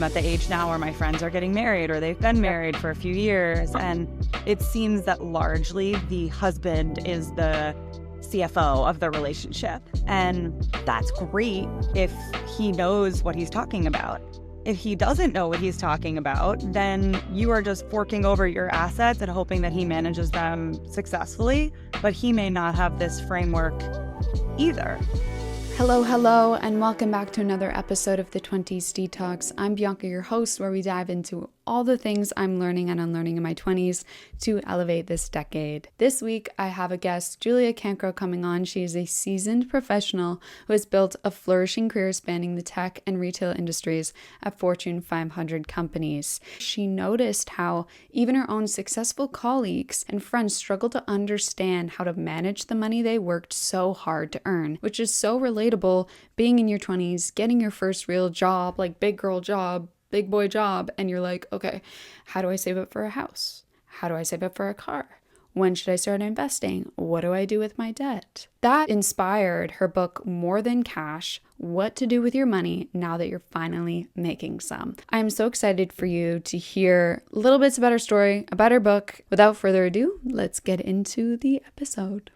I'm at the age now where my friends are getting married or they've been married for a few years. And it seems that largely the husband is the CFO of the relationship. And that's great if he knows what he's talking about. If he doesn't know what he's talking about, then you are just forking over your assets and hoping that he manages them successfully, but he may not have this framework either. Hello, and welcome back to another episode of the 20s Detox. I'm Bianca, your host, where we dive into all the things I'm learning and unlearning in my 20s to elevate this decade. This week, I have a guest, Julia Cancro, coming on. She is a seasoned professional who has built a flourishing career spanning the tech and retail industries at Fortune 500 companies. She noticed how even her own successful colleagues and friends struggle to understand how to manage the money they worked so hard to earn, which is so relatable being in your 20s, getting your first real job, like big girl job, big boy job, and you're like, okay, how do I save up for a house? How do I save up for a car? When should I start investing? What do I do with my debt? That inspired her book, More Than Cash, What to Do with Your Money Now That You're Finally Making Some. I'm so excited for you to hear little bits about her story, about her book. Without further ado, let's get into the episode.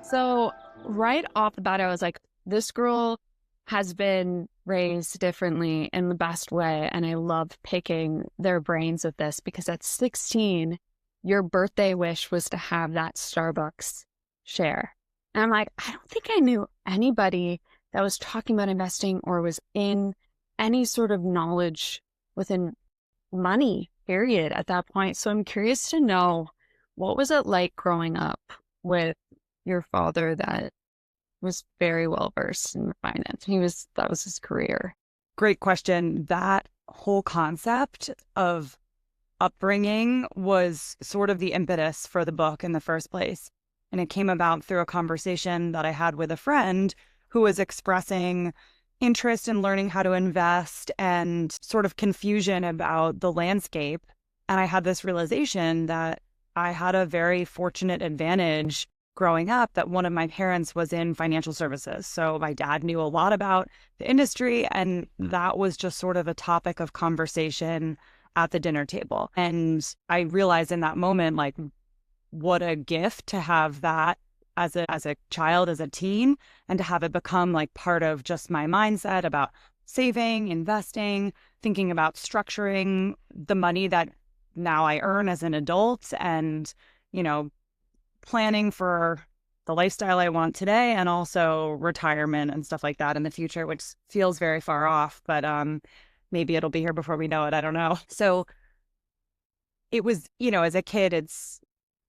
So right off the bat, I was like, this girl has been raised differently in the best way. And I love picking their brains with this because at 16, your birthday wish was to have that Starbucks share. And I'm like, I don't think I knew anybody that was talking about investing or was in any sort of knowledge within money, period, at that point. So I'm curious to know, what was it like growing up with your father that was very well versed in finance? That was his career. Great question. That whole concept of upbringing was sort of the impetus for the book in the first place. And it came about through a conversation that I had with a friend who was expressing interest in learning how to invest and sort of confusion about the landscape. And I had this realization that I had a very fortunate advantage growing up, that one of my parents was in financial services. So my dad knew a lot about the industry, and that was just sort of a topic of conversation at the dinner table. And I realized in that moment, like, what a gift to have that as a child, as a teen, and to have it become like part of just my mindset about saving, investing, thinking about structuring the money that now I earn as an adult, and, planning for the lifestyle I want today, and also retirement and stuff like that in the future, which feels very far off, but maybe it'll be here before we know it. I don't know. So it was, as a kid,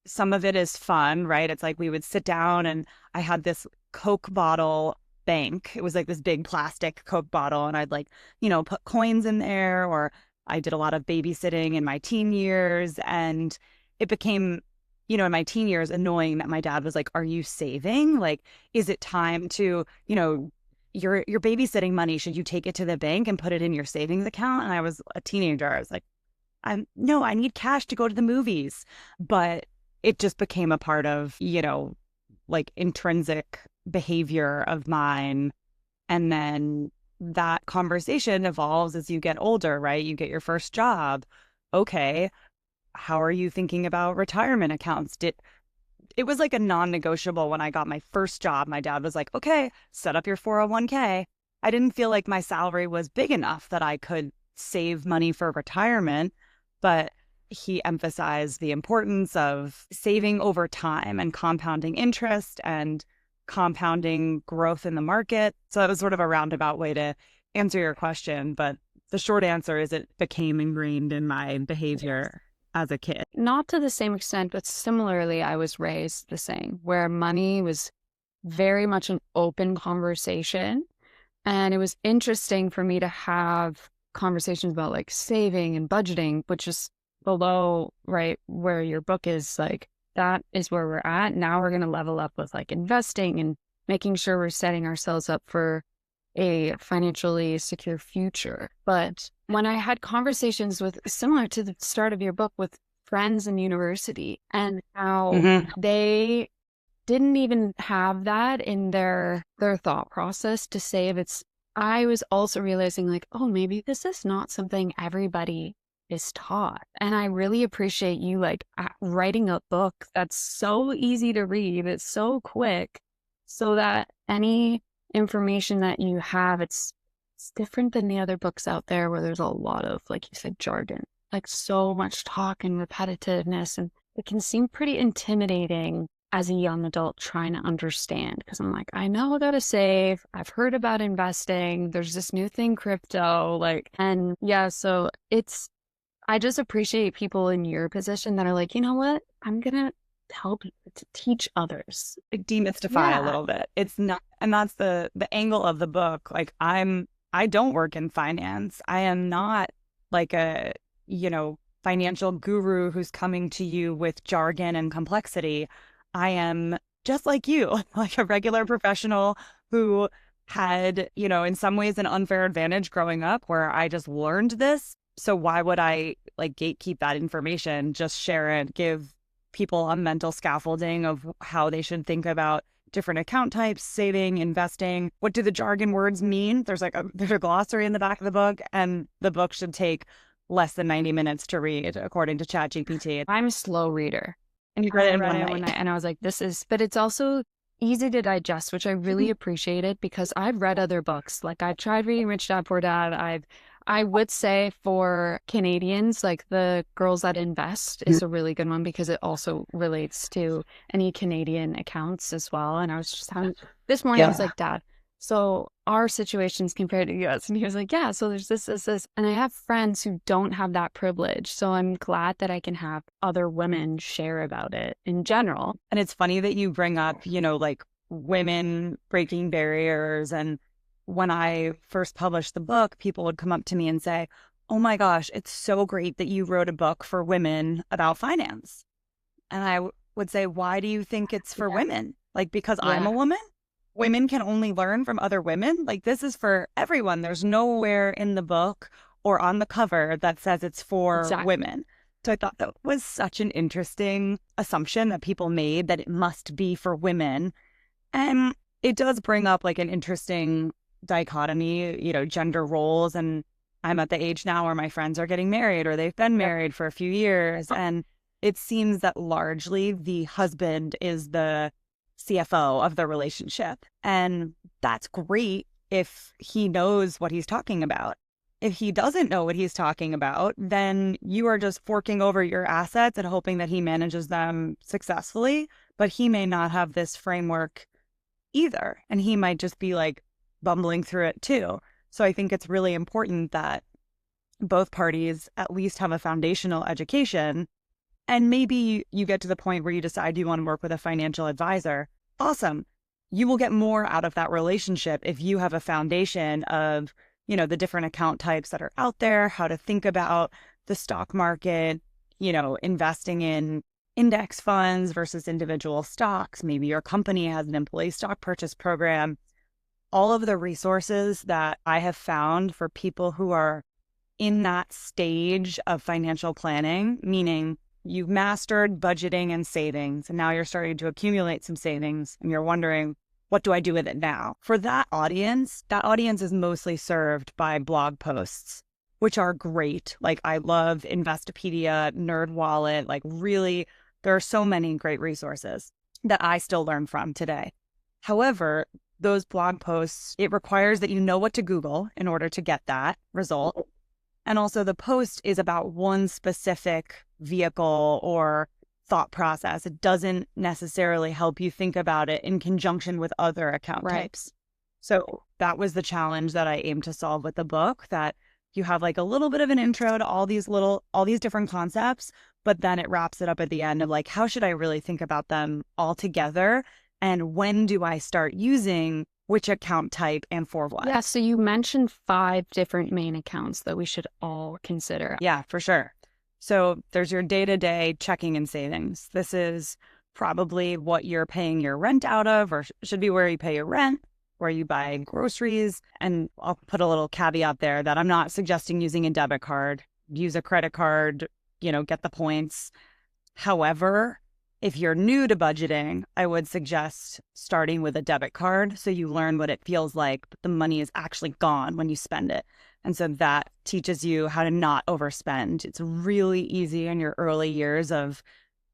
some of it is fun, right? It's like we would sit down and I had this Coke bottle bank. It was like this big plastic Coke bottle, and I'd put coins in there, or I did a lot of babysitting in my teen years, and it became, in my teen years, annoying that my dad was like, are you saving? Like, is it time to, your babysitting money, should you take it to the bank and put it in your savings account? And I was a teenager. I was like, no, I need cash to go to the movies. But it just became a part of, like intrinsic behavior of mine. And then that conversation evolves as you get older, right? You get your first job. Okay, how are you thinking about retirement accounts? It was like a non-negotiable when I got my first job. My dad was like, okay, set up your 401k. I didn't feel like my salary was big enough that I could save money for retirement, but he emphasized the importance of saving over time and compounding interest and compounding growth in the market. So that was sort of a roundabout way to answer your question. But the short answer is it became ingrained in my behavior as a kid. Not to the same extent, but similarly, I was raised the same, where money was very much an open conversation. And it was interesting for me to have conversations about like saving and budgeting, which is below, right, where your book is. Like, that is where we're at. Now we're going to level up with like investing and making sure we're setting ourselves up for a financially secure future. But when I had conversations with, similar to the start of your book, with friends in university, and how they didn't even have that in their thought process to say if it's, I was also realizing like, oh, maybe this is not something everybody is taught. And I really appreciate you like writing a book that's so easy to read. It's so quick so that any information that you have, it's different than the other books out there where there's a lot of, like you said, jargon, like so much talk and repetitiveness. And it can seem pretty intimidating as a young adult trying to understand, because I'm like, I know how to save. I've heard about investing. There's this new thing, crypto, like, and yeah, so I just appreciate people in your position that are like, you know what? I'm going to help to teach others. Like demystify a little bit. It's not, and that's the angle of the book. Like I don't work in finance. I am not like a, financial guru who's coming to you with jargon and complexity. I am just like you, like a regular professional who had, in some ways an unfair advantage growing up where I just learned this. So why would I like gatekeep that information, just share it, give people a mental scaffolding of how they should think about different account types, saving, investing. What do the jargon words mean? There's a glossary in the back of the book, and the book should take less than 90 minutes to read, according to ChatGPT. I'm a slow reader. And you read it in one one night. And I was like, but it's also easy to digest, which I really appreciated because I've read other books. Like I tried reading Rich Dad Poor Dad. I would say for Canadians, like The Girls That Invest is a really good one because it also relates to any Canadian accounts as well. And I was just this morning, I was like, Dad, so our situations compared to US. And he was like, yeah, so there's this. And I have friends who don't have that privilege. So I'm glad that I can have other women share about it in general. And it's funny that you bring up, like women breaking barriers. And when I first published the book, people would come up to me and say, oh my gosh, it's so great that you wrote a book for women about finance. And I would say, why do you think it's for women? Like, because I'm a woman? Women can only learn from other women? Like, this is for everyone. There's nowhere in the book or on the cover that says it's for women. So I thought that was such an interesting assumption that people made, that it must be for women. And it does bring up like an interesting dichotomy, gender roles. And I'm at the age now where my friends are getting married or they've been married for a few years. And it seems that largely the husband is the CFO of the relationship. And that's great if he knows what he's talking about. If he doesn't know what he's talking about, then you are just forking over your assets and hoping that he manages them successfully. But he may not have this framework either. And he might just be like bumbling through it too. So I think it's really important that both parties at least have a foundational education. And maybe you get to the point where you decide you want to work with a financial advisor. Awesome. You will get more out of that relationship if you have a foundation of, the different account types that are out there, how to think about the stock market, investing in index funds versus individual stocks. Maybe your company has an employee stock purchase program. All of the resources that I have found for people who are in that stage of financial planning, meaning you've mastered budgeting and savings, and now you're starting to accumulate some savings, and you're wondering, what do I do with it now? For that audience is mostly served by blog posts, which are great. Like I love Investopedia, NerdWallet, like really, there are so many great resources that I still learn from today. However, those blog posts, it requires that you know what to Google in order to get that result. And also the post is about one specific vehicle or thought process. It doesn't necessarily help you think about it in conjunction with other account types. So that was the challenge that I aimed to solve with the book, that you have like a little bit of an intro to all these different concepts, but then it wraps it up at the end of like, how should I really think about them all together? And when do I start using which account type and for what? Yeah, so you mentioned 5 different main accounts that we should all consider. Yeah, for sure. So there's your day-to-day checking and savings. This is probably what you're paying your rent out of, or should be where you pay your rent, where you buy groceries. And I'll put a little caveat there that I'm not suggesting using a debit card. Use a credit card, get the points. However, If you're new to budgeting, I would suggest starting with a debit card so you learn what it feels like, but the money is actually gone when you spend it. And so that teaches you how to not overspend. It's really easy in your early years of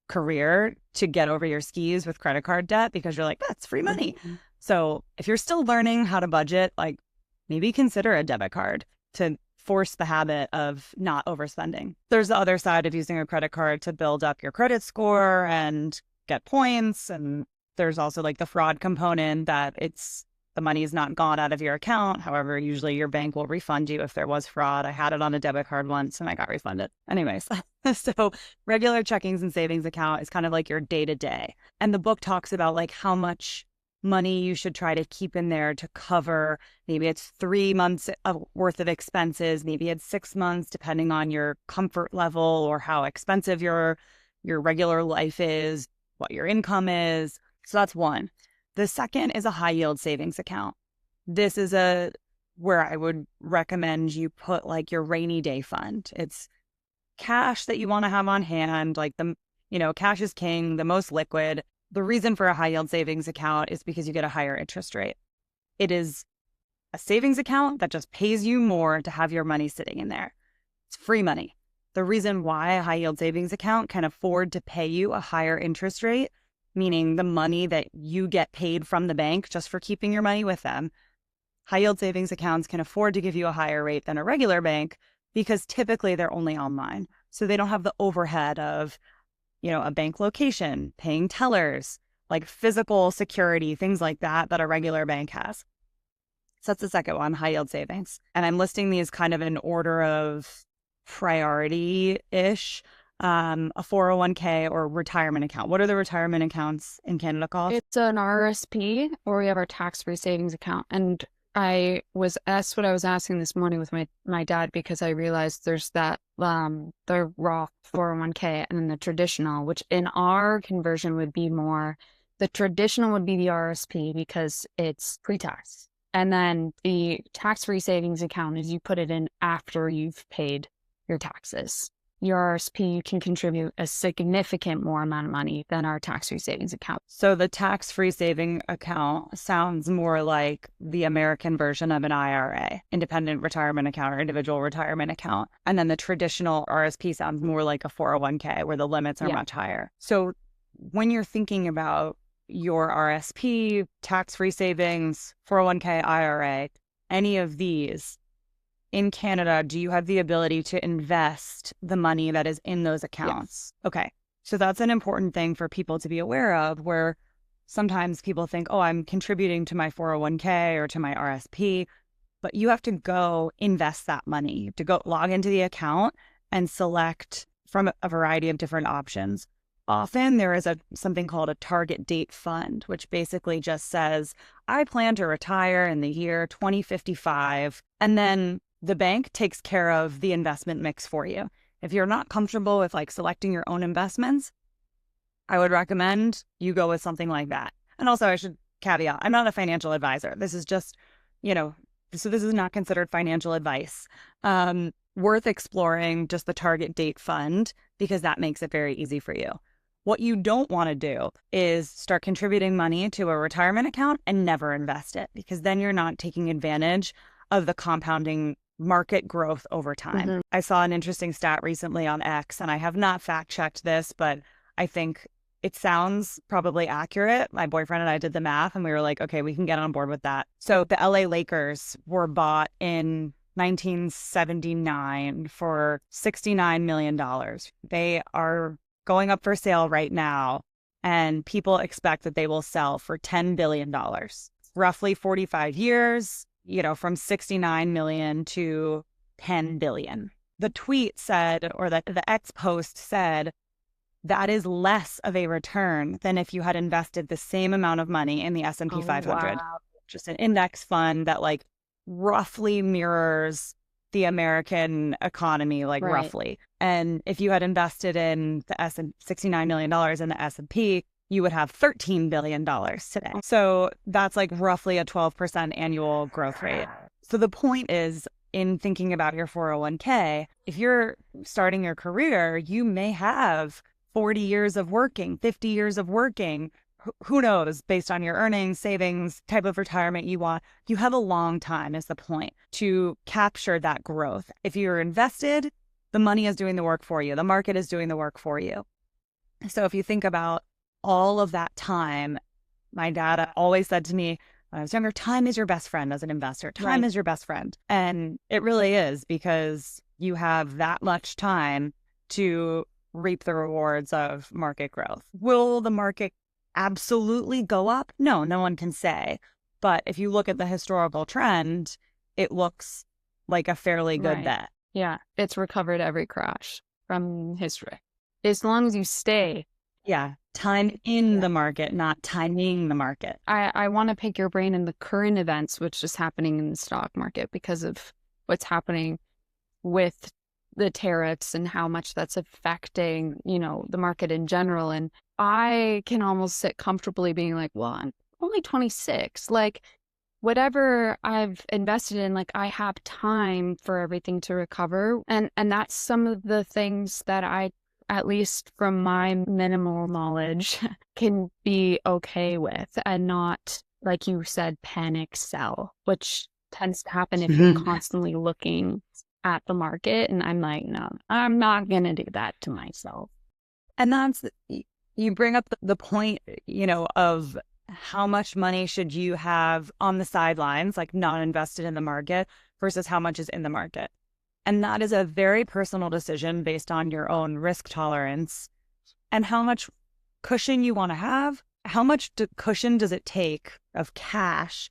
career to get over your skis with credit card debt because you're like, that's free money. So if you're still learning how to budget, like maybe consider a debit card to force the habit of not overspending. There's the other side of using a credit card to build up your credit score and get points. And there's also like the fraud component that the money is not gone out of your account. However, usually your bank will refund you if there was fraud. I had it on a debit card once and I got refunded. Anyways, so regular checkings and savings account is kind of like your day to day. And the book talks about like how much money you should try to keep in there to cover. Maybe it's 3 months worth of expenses. Maybe it's 6 months, depending on your comfort level or how expensive your regular life is, what your income is. So that's one. The second is a high yield savings account. This is where I would recommend you put like your rainy day fund. It's cash that you want to have on hand, like cash is king, the most liquid. The reason for a high yield savings account is because you get a higher interest rate. It is a savings account that just pays you more to have your money sitting in there. It's free money. The reason why a high yield savings account can afford to pay you a higher interest rate, meaning the money that you get paid from the bank just for keeping your money with them, high yield savings accounts can afford to give you a higher rate than a regular bank because typically they're only online. So they don't have the overhead of a bank location, paying tellers, like physical security, things like that a regular bank has. So that's the second one, high yield savings. And I'm listing these kind of in order of priority-ish, a 401k or retirement account. What are the retirement accounts in Canada called? It's an RSP, or we have our tax-free savings account. And that's what I was asking this morning with my dad, because I realized there's that the Roth 401k and then the traditional, which in our conversion would be more, the traditional would be the RSP because it's pre-tax. And then the tax-free savings account is you put it in after you've paid your taxes. Your RSP can contribute a significant more amount of money than our tax-free savings account. So the tax-free saving account sounds more like the American version of an IRA, independent retirement account or individual retirement account. And then the traditional RSP sounds more like a 401k where the limits are much higher. So when you're thinking about your RSP, tax-free savings, 401k, IRA, any of these, in Canada, do you have the ability to invest the money that is in those accounts? Yes. Okay. So that's an important thing for people to be aware of, where sometimes people think, oh, I'm contributing to my 401k or to my RSP, but you have to go invest that money. You have to go log into the account and select from a variety of different options. Often there is something called a target date fund, which basically just says, I plan to retire in the year 2055, and then the bank takes care of the investment mix for you. If you're not comfortable with like selecting your own investments, I would recommend you go with something like that. And also I should caveat, I'm not a financial advisor. This is just, so this is not considered financial advice. Worth exploring just the target date fund because that makes it very easy for you. What you don't want to do is start contributing money to a retirement account and never invest it, because then you're not taking advantage of the compounding market growth over time. Mm-hmm. I saw an interesting stat recently on X, and I have not fact-checked this, but I think it sounds probably accurate. My boyfriend and I did the math, and we were like, okay, we can get on board with that. So the LA Lakers were bought in 1979 for $69 million. They are going up for sale right now, and people expect that they will sell for $10 billion. Roughly 45 years, from 69 million to 10 billion. The tweet said, or the X post said, that is less of a return than if you had invested the same amount of money in the S&P 500. Wow. Just an index fund that like roughly mirrors the American economy, like right. Roughly. And if you had invested in the $69 million in the S&P, you would have $13 billion today. So that's like roughly a 12% annual growth rate. So the point is, in thinking about your 401k, if you're starting your career, you may have 40 years of working, 50 years of working. Who knows, based on your earnings, savings, type of retirement you want. You have a long time is the point to capture that growth. If you're invested, the money is doing the work for you. The market is doing the work for you. So if you think about all of that time, my dad always said to me when I was younger, time is your best friend as an investor. Time is your best friend. And it really is, because you have that much time to reap the rewards of market growth. Will the market absolutely go up? No, no one can say. But if you look at the historical trend, it looks like a fairly good bet. Yeah, it's recovered every crash from history. As long as you stay. Yeah, time in the market, not timing the market. I want to pick your brain in the current events, which is happening in the stock market because of what's happening with the tariffs and how much that's affecting, the market in general. And I can almost sit comfortably being like, well, I'm only 26. Like, whatever I've invested in, like, I have time for everything to recover. And that's some of the things that I, at least from my minimal knowledge, can be okay with and not, like you said, panic sell, which tends to happen if you're constantly looking at the market. And I'm like, no, I'm not going to do that to myself. And that's, you bring up the point, of how much money should you have on the sidelines, like not invested in the market, versus how much is in the market. And that is a very personal decision based on your own risk tolerance and how much cushion you want to have. How much cushion does it take of cash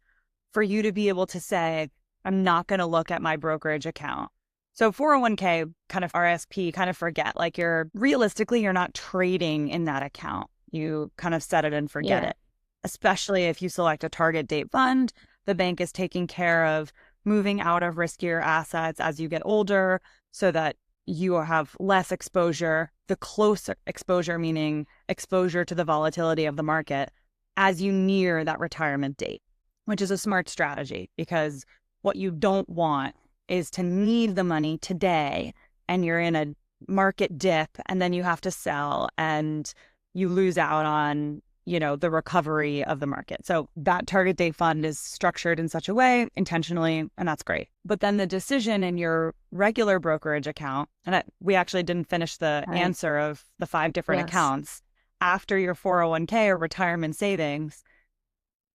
for you to be able to say, I'm not going to look at my brokerage account? So 401k, kind of RSP, kind of forget, like you're not trading in that account. You kind of set it and forget it, especially if you select a target date fund. The bank is taking care of moving out of riskier assets as you get older so that you have less exposure, the close exposure, meaning exposure to the volatility of the market as you near that retirement date, which is a smart strategy, because what you don't want is to need the money today and you're in a market dip and then you have to sell and you lose out on, the recovery of the market. So that target date fund is structured in such a way intentionally, and that's great. But then the decision in your regular brokerage account, and we actually didn't finish the answer of the 5 different accounts after your 401k or retirement savings.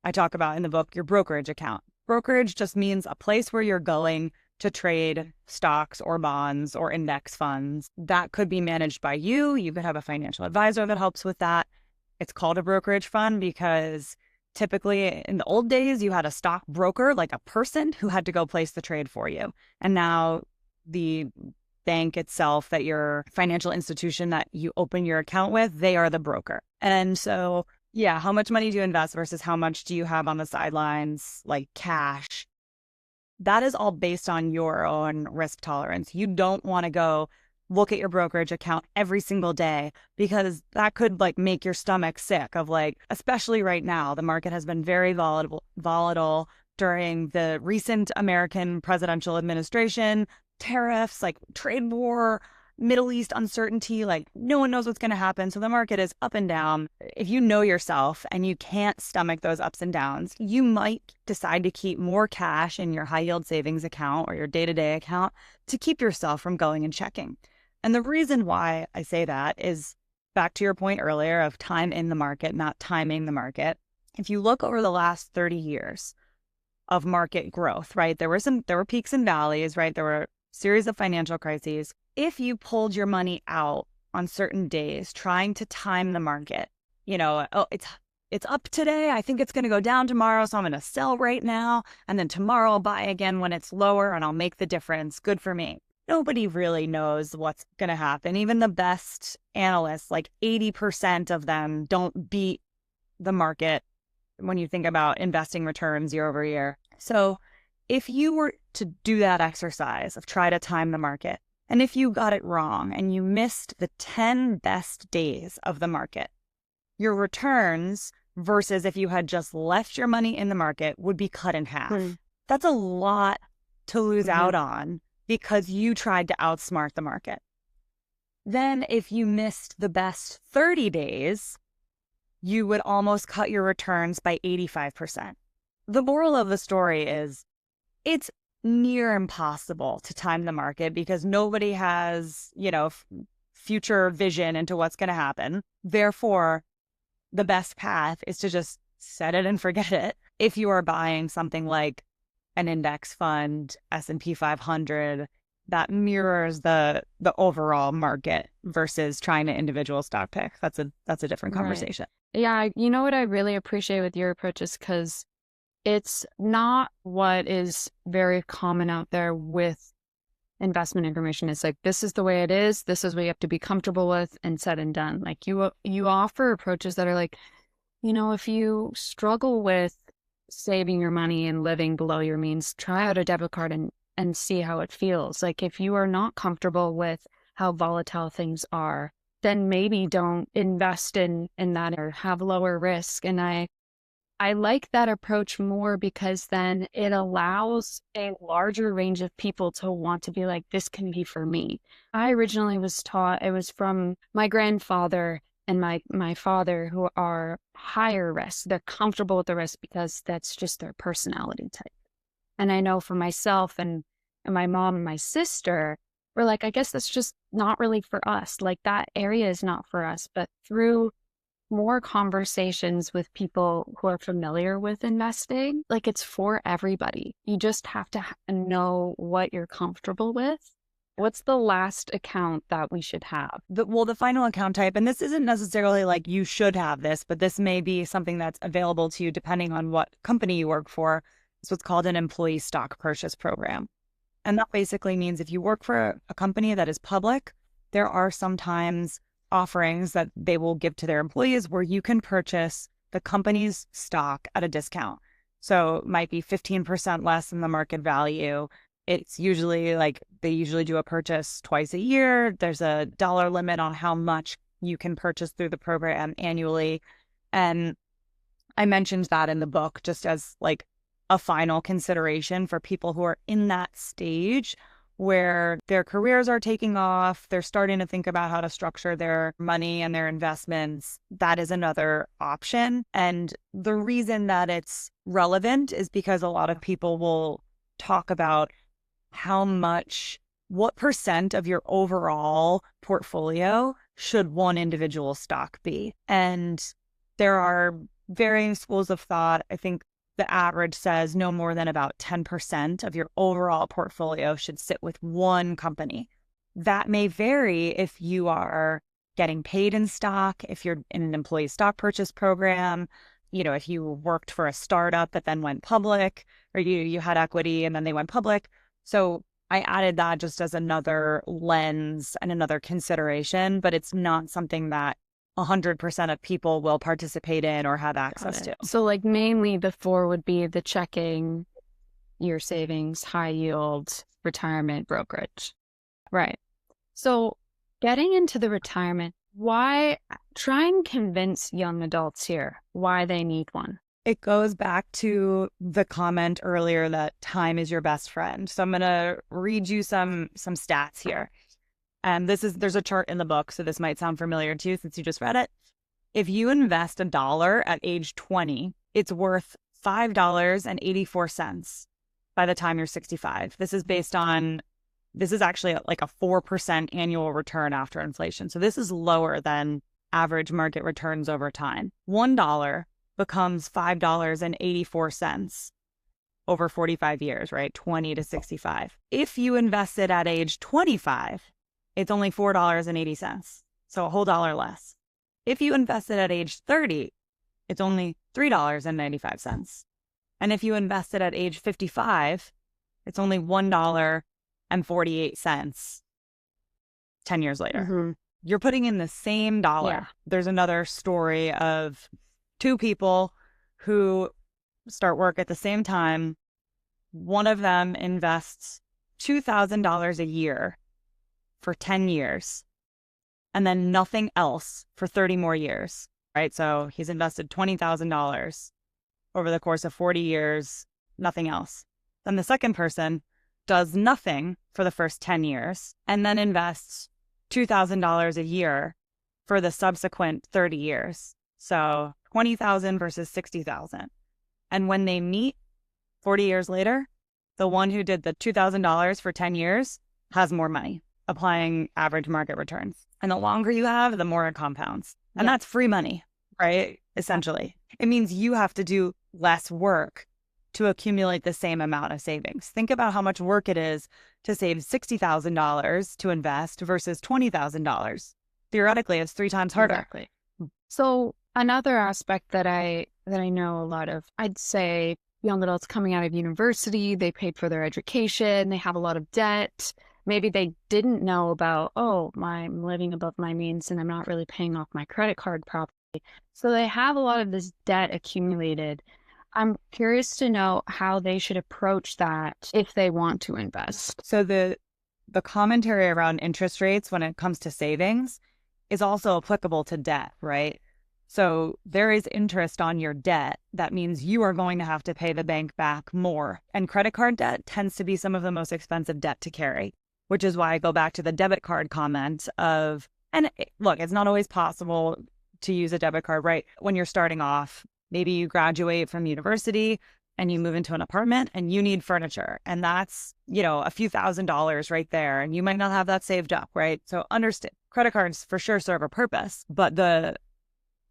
I talk about in the book your brokerage account. Brokerage just means a place where you're going to trade stocks or bonds or index funds. That could be managed by you. You could have a financial advisor that helps with that. It's called a brokerage fund because typically in the old days, you had a stock broker, like a person who had to go place the trade for you. And now the bank itself, that your financial institution that you open your account with, they are the broker. And so, how much money do you invest versus how much do you have on the sidelines, like cash? That is all based on your own risk tolerance. You don't want to go look at your brokerage account every single day, because that could make your stomach sick of especially right now, the market has been very volatile during the recent American presidential administration, tariffs, trade war, Middle East uncertainty, no one knows what's going to happen. So the market is up and down. If you know yourself and you can't stomach those ups and downs, you might decide to keep more cash in your high yield savings account or your day-to-day account to keep yourself from going and checking. And the reason why I say that is back to your point earlier of time in the market, not timing the market. If you look over the last 30 years of market growth, right, there were peaks and valleys, right? There were a series of financial crises. If you pulled your money out on certain days trying to time the market, it's up today, I think it's going to go down tomorrow, so I'm going to sell right now, and then tomorrow I'll buy again when it's lower and I'll make the difference. Good for me. Nobody really knows what's going to happen. Even the best analysts, 80% of them don't beat the market when you think about investing returns year over year. So if you were to do that exercise of try to time the market, and if you got it wrong and you missed the 10 best days of the market, your returns versus if you had just left your money in the market would be cut in half. That's a lot to lose out on because you tried to outsmart the market. Then if you missed the best 30 days, you would almost cut your returns by 85%. The moral of the story is it's near impossible to time the market because nobody has, future vision into what's going to happen. Therefore, the best path is to just set it and forget it. If you are buying something like an index fund, S&P 500, that mirrors the overall market versus trying to individual stock pick. That's a different conversation. Right. Yeah, you know what I really appreciate with your approach is because it's not what is very common out there with investment information. It's like, this is the way it is. This is what you have to be comfortable with, and said and done. Like you offer approaches that are like, if you struggle with saving your money and living below your means, try out a debit card and see how it feels. Like if you are not comfortable with how volatile things are, then maybe don't invest in that or have lower risk. And I like that approach more because then it allows a larger range of people to want to be like, this can be for me. I originally was taught, it was from my grandfather and my father, who are higher risk. They're comfortable with the risk because that's just their personality type. And I know for myself and my mom and my sister, we're like, I guess that's just not really for us. Like that area is not for us. But through more conversations with people who are familiar with investing, like it's for everybody. You just have to know what you're comfortable with. What's the last account that we should have? The final account type, and this isn't necessarily like you should have this, but this may be something that's available to you depending on what company you work for. It's what's called an employee stock purchase program. And that basically means if you work for a company that is public, there are sometimes offerings that they will give to their employees where you can purchase the company's stock at a discount. So it might be 15% less than the market value. It's usually like they usually do a purchase twice a year. There's a dollar limit on how much you can purchase through the program annually. And I mentioned that in the book just as like a final consideration for people who are in that stage where their careers are taking off, they're starting to think about how to structure their money and their investments. That is another option. And the reason that it's relevant is because a lot of people will talk about what percent of your overall portfolio should one individual stock be? And there are varying schools of thought. I think the average says no more than about 10% of your overall portfolio should sit with one company. That may vary if you are getting paid in stock, if you're in an employee stock purchase program, if you worked for a startup that then went public, or you had equity and then they went public. So I added that just as another lens and another consideration, but it's not something that 100% of people will participate in or have access to. So like mainly the four would be the checking, your savings, high yield, retirement, brokerage. Right. So getting into the retirement, try and convince young adults here why they need one. It goes back to the comment earlier that time is your best friend. So I'm going to read you some stats here. And there's a chart in the book, so this might sound familiar to you since you just read it. If you invest $1 at age 20, it's worth $5.84 by the time you're 65. This is actually like a 4% annual return after inflation. So this is lower than average market returns over time. $1 becomes $5.84 over 45 years, right? 20 to 65. If you invested at age 25, it's only $4.80. So a whole dollar less. If you invested at age 30, it's only $3.95. And if you invested at age 55, it's only $1.48 10 years later. Mm-hmm. You're putting in the same dollar. Yeah. There's another story of two people who start work at the same time. One of them invests $2,000 a year for 10 years and then nothing else for 30 more years, right? So he's invested $20,000 over the course of 40 years, nothing else. Then the second person does nothing for the first 10 years and then invests $2,000 a year for the subsequent 30 years. So 20,000 versus 60,000. And when they meet 40 years later, the one who did the $2,000 for 10 years has more money, applying average market returns. And the longer you have, the more it compounds. And that's free money, right? Essentially. It means you have to do less work to accumulate the same amount of savings. Think about how much work it is to save $60,000 to invest versus $20,000. Theoretically, it's 3 times harder. Exactly. So another aspect that I know a lot of, I'd say young adults coming out of university, they paid for their education, they have a lot of debt. Maybe they didn't know about, I'm living above my means and I'm not really paying off my credit card properly. So they have a lot of this debt accumulated. I'm curious to know how they should approach that if they want to invest. So the commentary around interest rates when it comes to savings is also applicable to debt, right? So there is interest on your debt. That means you are going to have to pay the bank back more. And credit card debt tends to be some of the most expensive debt to carry, which is why I go back to the debit card comment of, and look, it's not always possible to use a debit card, right? When you're starting off, maybe you graduate from university and you move into an apartment and you need furniture. And that's, a few $1,000s right there. And you might not have that saved up, right? So understand, credit cards for sure serve a purpose, but the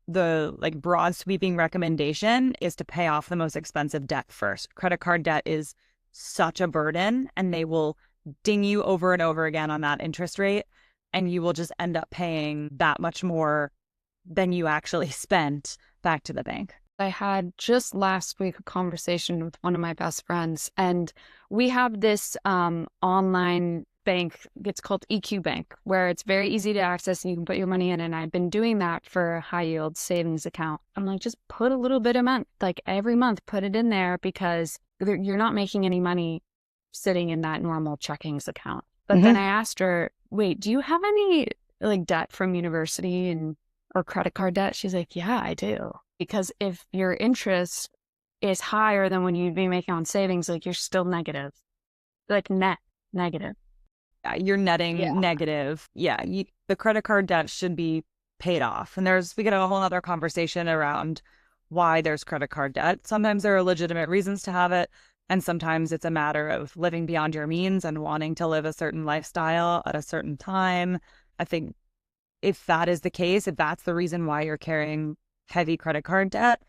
like broad sweeping recommendation is to pay off the most expensive debt first. Credit card debt is such a burden and they will ding you over and over again on that interest rate. And you will just end up paying that much more than you actually spent back to the bank. I had just last week a conversation with one of my best friends, and we have this online bank. It's called EQ Bank, where it's very easy to access and you can put your money in. And I've been doing that for a high yield savings account. I'm like, just put a little bit a month, like every month, put it in there because you're not making any money sitting in that normal checkings account. But then I asked her, wait, do you have any like debt from university or credit card debt? She's like, yeah, I do. Because if your interest is higher than what you'd be making on savings, like you're still negative, like net negative. Yeah, you're netting negative. Yeah, the credit card debt should be paid off. And we get a whole other conversation around why there's credit card debt. Sometimes there are legitimate reasons to have it. And sometimes it's a matter of living beyond your means and wanting to live a certain lifestyle at a certain time. I think if that is the case, if that's the reason why you're carrying heavy credit card debt,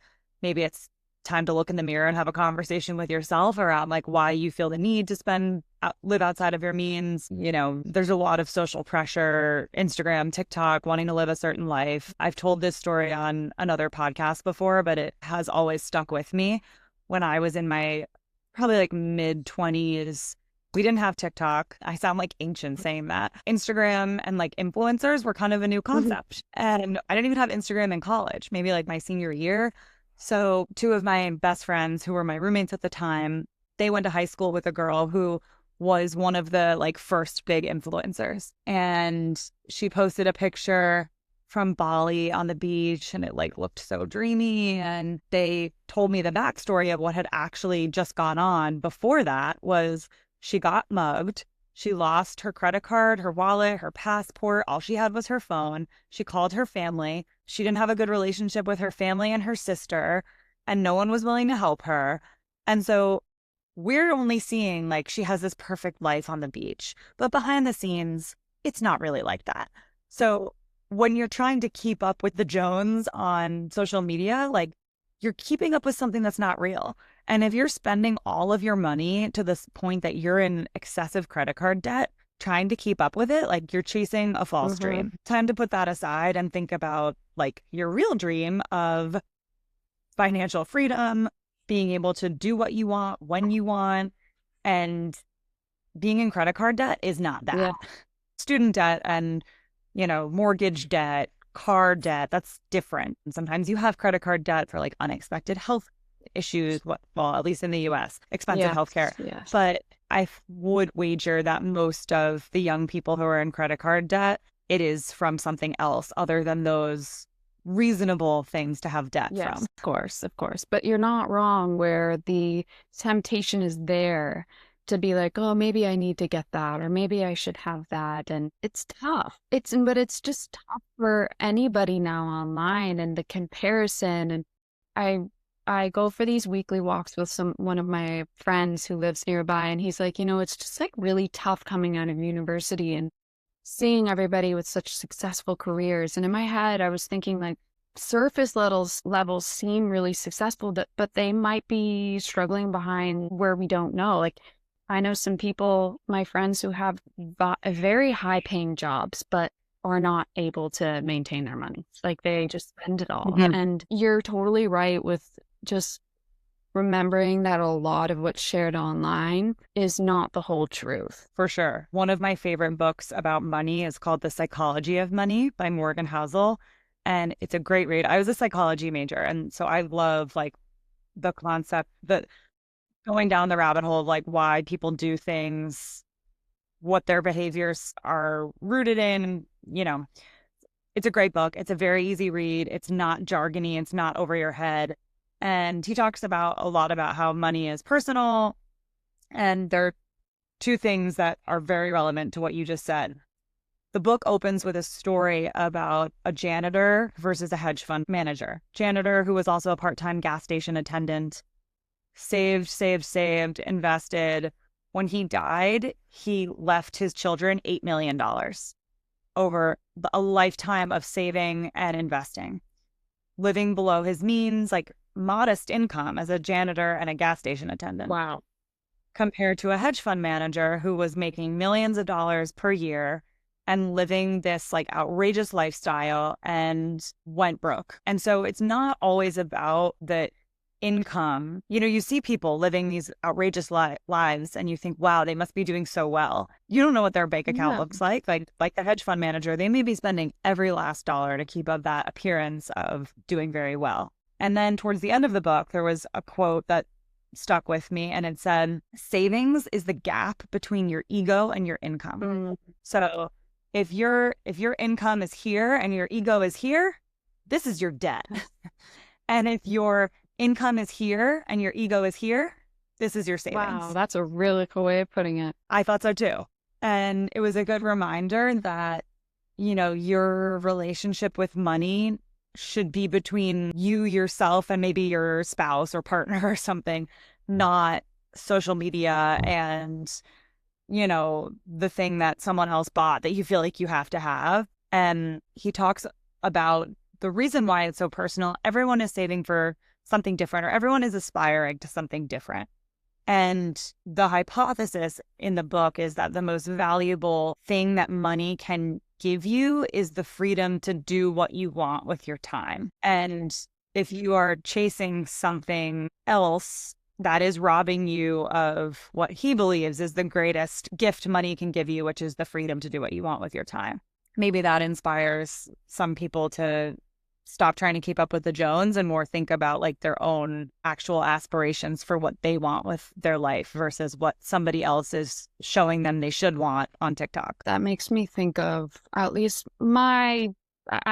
maybe it's time to look in the mirror and have a conversation with yourself around like why you feel the need to live outside of your means. There's a lot of social pressure, Instagram, TikTok, wanting to live a certain life. I've told this story on another podcast before, but it has always stuck with me. When I was in my probably like mid 20s, we didn't have TikTok. I sound like ancient saying that. Instagram and like influencers were kind of a new concept. And I didn't even have Instagram in college, maybe like my senior year. So 2 of my best friends who were my roommates at the time, they went to high school with a girl who was one of the like first big influencers. And she posted a picture from Bali on the beach and it like looked so dreamy. And they told me the backstory of what had actually just gone on before that was she got mugged. She lost her credit card, her wallet, her passport. All she had was her phone. She called her family. She didn't have a good relationship with her family and her sister, and no one was willing to help her. And so we're only seeing like she has this perfect life on the beach, but behind the scenes, it's not really like that. So when you're trying to keep up with the Jones on social media, like you're keeping up with something that's not real. And if you're spending all of your money to this point that you're in excessive credit card debt, trying to keep up with it, like you're chasing a false dream. Time to put that aside and think about like your real dream of financial freedom, being able to do what you want, when you want, and being in credit card debt is not that. Yeah. Student debt and, mortgage debt, car debt, that's different. And sometimes you have credit card debt for like unexpected health issues, at least in the US, expensive healthcare. Yes. But I would wager that most of the young people who are in credit card debt, it is from something else other than those reasonable things to have debt from. Of course. But you're not wrong where the temptation is there to be like, oh, maybe I need to get that, or maybe I should have that. And it's tough. But it's just tough for anybody now online, and the comparison. And I, I go for these weekly walks with one of my friends who lives nearby, and he's like, it's just like really tough coming out of university and seeing everybody with such successful careers. And in my head, I was thinking like surface levels seem really successful, but they might be struggling behind where we don't know. Like I know some people, my friends who have very high paying jobs, but are not able to maintain their money. Like they just spend it all. Mhm. And you're totally right with just remembering that a lot of what's shared online is not the whole truth. For sure. One of my favorite books about money is called The Psychology of Money by Morgan Housel. And it's a great read. I was a psychology major. And so I love like the concept that going down the rabbit hole of like why people do things, what their behaviors are rooted in. It's a great book. It's a very easy read. It's not jargony. It's not over your head. And he talks about a lot about how money is personal. And there are two things that are very relevant to what you just said. The book opens with a story about a janitor versus a hedge fund manager. Janitor who was also a part-time gas station attendant, saved, invested. When he died, he left his children $8 million over a lifetime of saving and investing, living below his means, like modest income as a janitor and a gas station attendant. Wow. Compared to a hedge fund manager who was making millions of dollars per year and living this like outrageous lifestyle and went broke. And so it's not always about the income. You see people living these outrageous lives and you think, wow, they must be doing so well. You don't know what their bank account looks like. Like the hedge fund manager, they may be spending every last dollar to keep up that appearance of doing very well. And then towards the end of the book, there was a quote that stuck with me, and it said, savings is the gap between your ego and your income. Mm. So if your income is here and your ego is here, this is your debt. And if your income is here and your ego is here, this is your savings. Wow, that's a really cool way of putting it. I thought so too. And it was a good reminder that, your relationship with money should be between you, yourself, and maybe your spouse or partner or something, not social media and, the thing that someone else bought that you feel like you have to have. And he talks about the reason why it's so personal. Everyone is saving for something different, or everyone is aspiring to something different. And the hypothesis in the book is that the most valuable thing that money can give you is the freedom to do what you want with your time. And if you are chasing something else that is robbing you of what he believes is the greatest gift money can give you, which is the freedom to do what you want with your time. Maybe that inspires some people to stop trying to keep up with the Jones and more think about like their own actual aspirations for what they want with their life versus what somebody else is showing them they should want on TikTok. That makes me think of at least I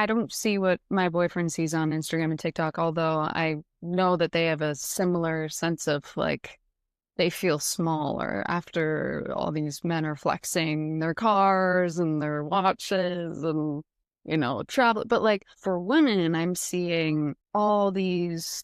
don't see what my boyfriend sees on Instagram and TikTok, although I know that they have a similar sense of like they feel smaller after all these men are flexing their cars and their watches and travel. But like for women, I'm seeing all these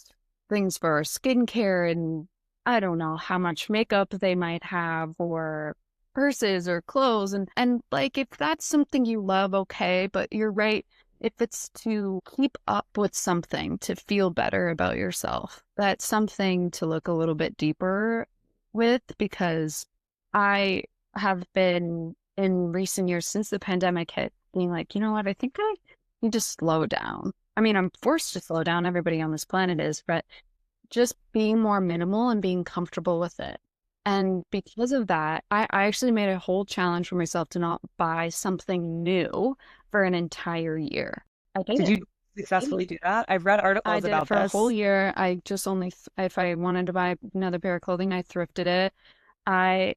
things for our skincare, and I don't know how much makeup they might have, or purses or clothes. And like, if that's something you love, okay, but you're right. If it's to keep up with something to feel better about yourself, that's something to look a little bit deeper with, because I have been in recent years since the pandemic hit being like, you know what, I think I need to slow down. I mean, I'm forced to slow down. Everybody on this planet is, but just being more minimal and being comfortable with it. And because of that, I actually made a whole challenge for myself to not buy something new for an entire year. I did. Did you successfully do that? I've read articles I did about it for this. a whole year. I just only, if I wanted to buy another pair of clothing, I thrifted it.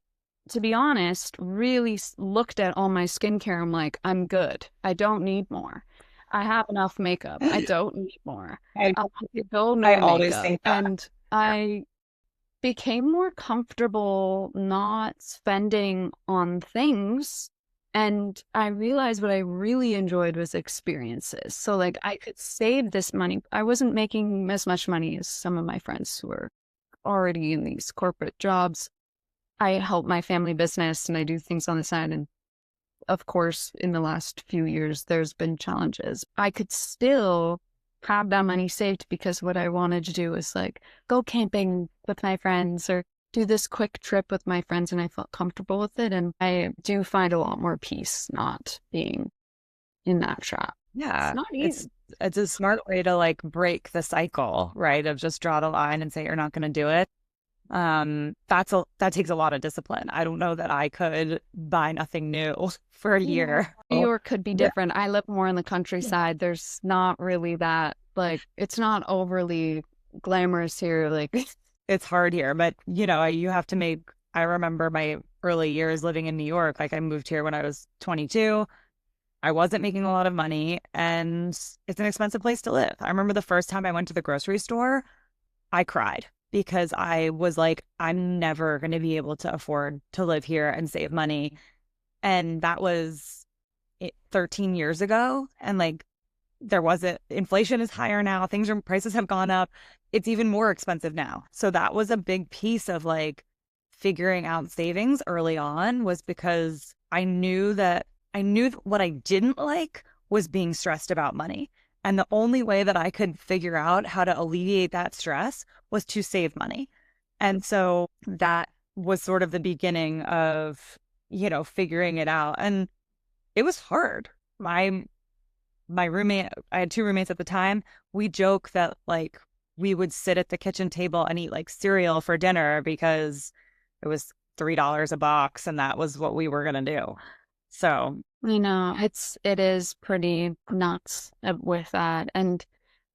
To be honest, really looked at all my skincare. I'm like, I'm good. I don't need more. I have enough makeup. I don't need more. I I'll go no I always makeup. think that. And I became more comfortable not spending on things. And I realized what I really enjoyed was experiences. So like I could save this money. I wasn't making as much money as some of my friends who were already in these corporate jobs. I help my family business and I do things on the side. And of course, in the last few years, there's been challenges. I could still have that money saved because what I wanted to do was like go camping with my friends or do this quick trip with my friends, and I felt comfortable with it. And I do find a lot more peace not being in that trap. It's Yeah, not easy. it's a smart way to like break the cycle, right? Of just draw the line and say you're not going to do it. That takes a lot of discipline. I don't know that I could buy nothing new for a Yeah. year. New York could be Yeah. different. I live more in the countryside. There's not really that, like, it's not overly glamorous here. Like, It's hard here, but you know, you have to make, I remember my early years living in New York. Like I moved here when I was 22. I wasn't making a lot of money and it's an expensive place to live. I remember the first time I went to the grocery store, I cried because I was like, I'm never going to be able to afford to live here and save money. And that was 13 years ago. And like, there wasn't, inflation is higher now. Prices have gone up. It's even more expensive now. So that was a big piece of like figuring out savings early on, was because I knew what I didn't like was being stressed about money. And the only way that I could figure out how to alleviate that stress was to save money. And so that was sort of the beginning of, you know, figuring it out. And it was hard. My roommate, I had two roommates at the time. We joke that like we would sit at the kitchen table and eat like cereal for dinner because it was $3 a box and that was what we were going to do. So, you know, it is pretty nuts with that. And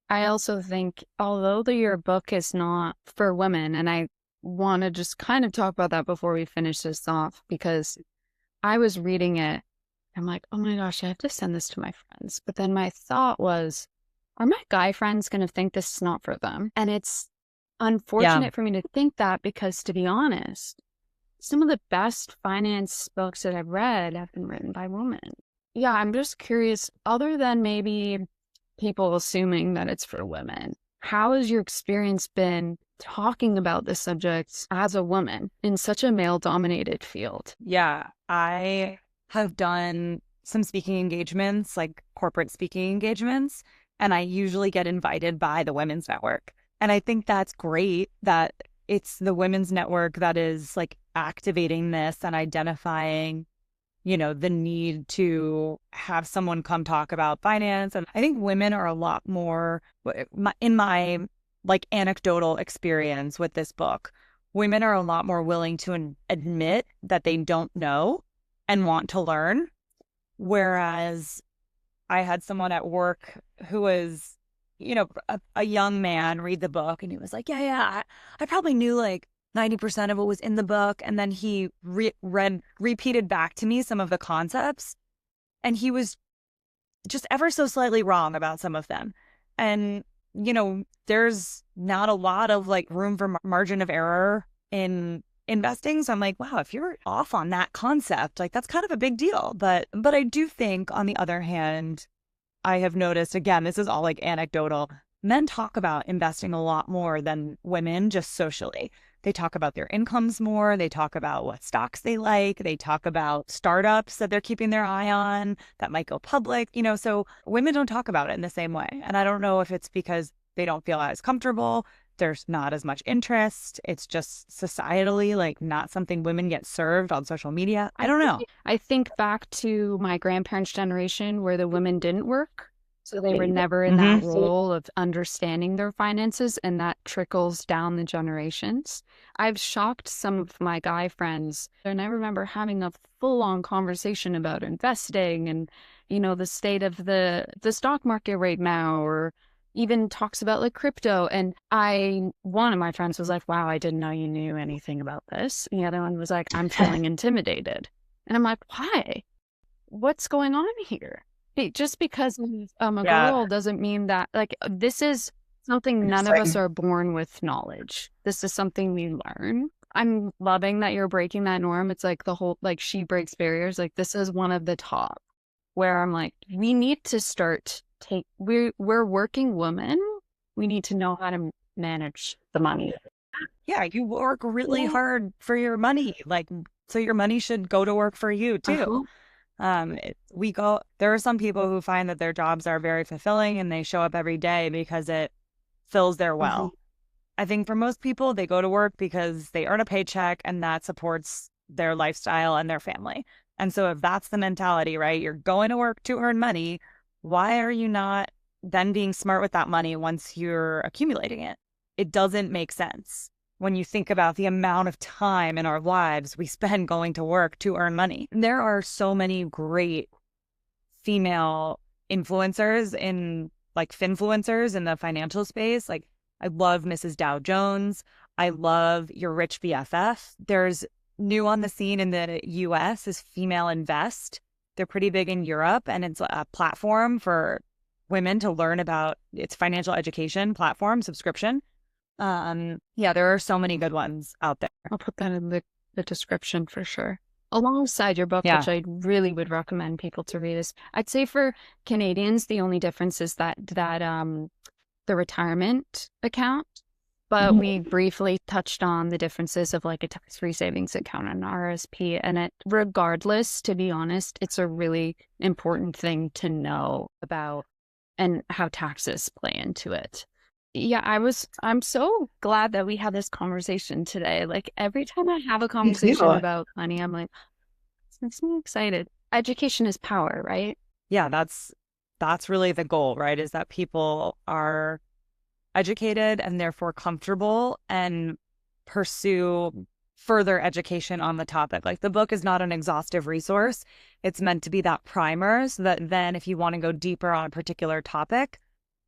I also think, although your book is not for women, and I want to just kind of talk about that before we finish this off, because I was reading it. I'm like, oh my gosh, I have to send this to my friends. But then my thought was, are my guy friends going to think this is not for them? And it's yeah. unfortunate for me to think that because, to be honest, some of the best finance books that I've read have been written by women. Yeah, I'm just curious, other than maybe people assuming that it's for women, how has your experience been talking about this subject as a woman in such a male-dominated field? Yeah, I have done some speaking engagements, like corporate speaking engagements, and I usually get invited by the Women's Network. And I think that's great that it's the Women's Network that is like activating this and identifying, you know, the need to have someone come talk about finance. And I think women are a lot more, in my like anecdotal experience with this book, women are a lot more willing to admit that they don't know and want to learn. Whereas I had someone at work who was, you know, a young man read the book and he was like, yeah, I probably knew like 90% of what was in the book. And then he repeated back to me some of the concepts and he was just ever so slightly wrong about some of them. And, you know, there's not a lot of like room for margin of error in investing. So I'm like, wow, if you're off on that concept, like that's kind of a big deal. But I do think on the other hand, I have noticed, again, this is all like anecdotal, men talk about investing a lot more than women just socially. They talk about their incomes more. They talk about what stocks they like. They talk about startups that they're keeping their eye on that might go public, you know, so women don't talk about it in the same way. And I don't know if it's because they don't feel as comfortable. There's not as much interest. It's just societally like not something women get served on social media. I don't know. I think back to my grandparents' generation where the women didn't work. So they were never in that role of understanding their finances, and that trickles down the generations. I've shocked some of my guy friends, and I remember having a full-on conversation about investing and, you know, the state of the stock market right now, or even talks about like crypto. And one of my friends was like, wow, I didn't know you knew anything about this. And the other one was like, I'm feeling intimidated. And I'm like, why? What's going on here? Just because I'm a Yeah. girl doesn't mean that, like, this is something none of us are born with knowledge. This is something we learn. I'm loving that you're breaking that norm. It's like the whole, like, she breaks barriers. Like, this is one of the top where I'm like, we need to start we're working women. We need to know how to manage the money. Yeah, you work really hard for your money. Like, so your money should go to work for you too. There are some people who find that their jobs are very fulfilling and they show up every day because it fills their well. I think for most people, they go to work because they earn a paycheck and that supports their lifestyle and their family. And so if that's the mentality, right, you're going to work to earn money, why are you not then being smart with that money once you're accumulating it? It doesn't make sense when you think about the amount of time in our lives we spend going to work to earn money. There are so many great female influencers finfluencers in the financial space. Like, I love Mrs. Dow Jones. I love Your Rich BFF. There's new on the scene in the US is Female Invest. They're pretty big in Europe, and it's a platform for women to learn about its financial education platform subscription. There are so many good ones out there. I'll put that in the description for sure. Alongside your book, which I really would recommend people to read, is, I'd say for Canadians, the only difference is that the retirement account, but we briefly touched on the differences of like a tax-free savings account and an RSP. And regardless, to be honest, it's a really important thing to know about and how taxes play into it. Yeah, I'm so glad that we had this conversation today. Like, every time I have a conversation about money, I'm like, this makes me excited. Education is power, right? Yeah, that's really the goal, right? Is that people are educated and therefore comfortable and pursue further education on the topic. Like, the book is not an exhaustive resource. It's meant to be that primer so that then if you want to go deeper on a particular topic,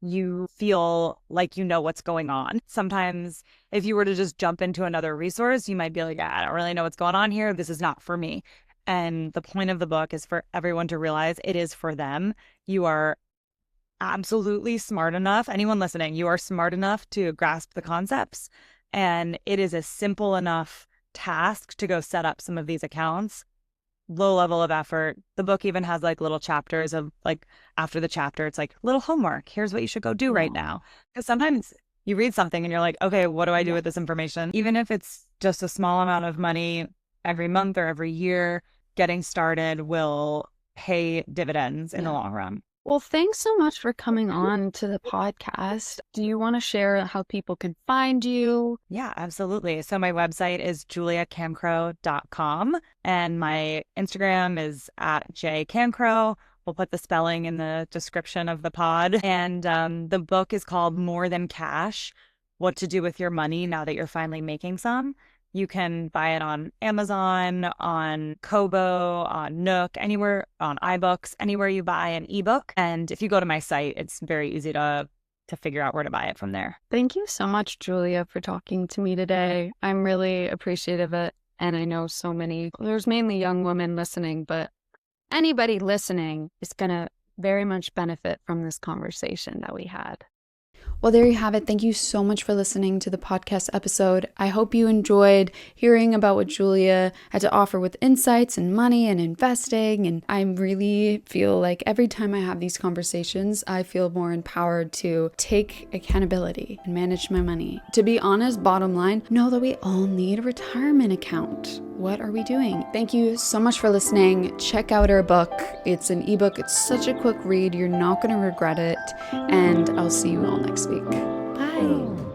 you feel like you know what's going on. Sometimes if you were to just jump into another resource, you might be like, I don't really know what's going on here. This is not for me. And the point of the book is for everyone to realize it is for them. You are absolutely smart enough. Anyone listening, you are smart enough to grasp the concepts. And it is a simple enough task to go set up some of these accounts. Low level of effort. The book even has like little chapters of like, after the chapter, it's like little homework. Here's what you should go do right now. Because sometimes you read something and you're like, okay, what do I do with this information? Even if it's just a small amount of money every month or every year, getting started will pay dividends in the long run. Well, thanks so much for coming on to the podcast. Do you want to share how people can find you? Yeah, absolutely. So my website is juliacancro.com and my Instagram is @jcancro. We'll put the spelling in the description of the pod. And the book is called More Than Cash: What to Do with Your Money Now That You're Finally Making Some. You can buy it on Amazon, on Kobo, on Nook, anywhere, on iBooks, anywhere you buy an ebook. And if you go to my site, it's very easy to figure out where to buy it from there. Thank you so much, Julia, for talking to me today. I'm really appreciative of it. And I know there's mainly young women listening, but anybody listening is going to very much benefit from this conversation that we had. Well, there you have it. Thank you so much for listening to the podcast episode. I hope you enjoyed hearing about what Julia had to offer with insights and money and investing. And I really feel like every time I have these conversations, I feel more empowered to take accountability and manage my money. To be honest, bottom line, know that we all need a retirement account. What are we doing? Thank you so much for listening. Check out our book. It's an ebook. It's such a quick read. You're not going to regret it. And I'll see you all next week. Bye.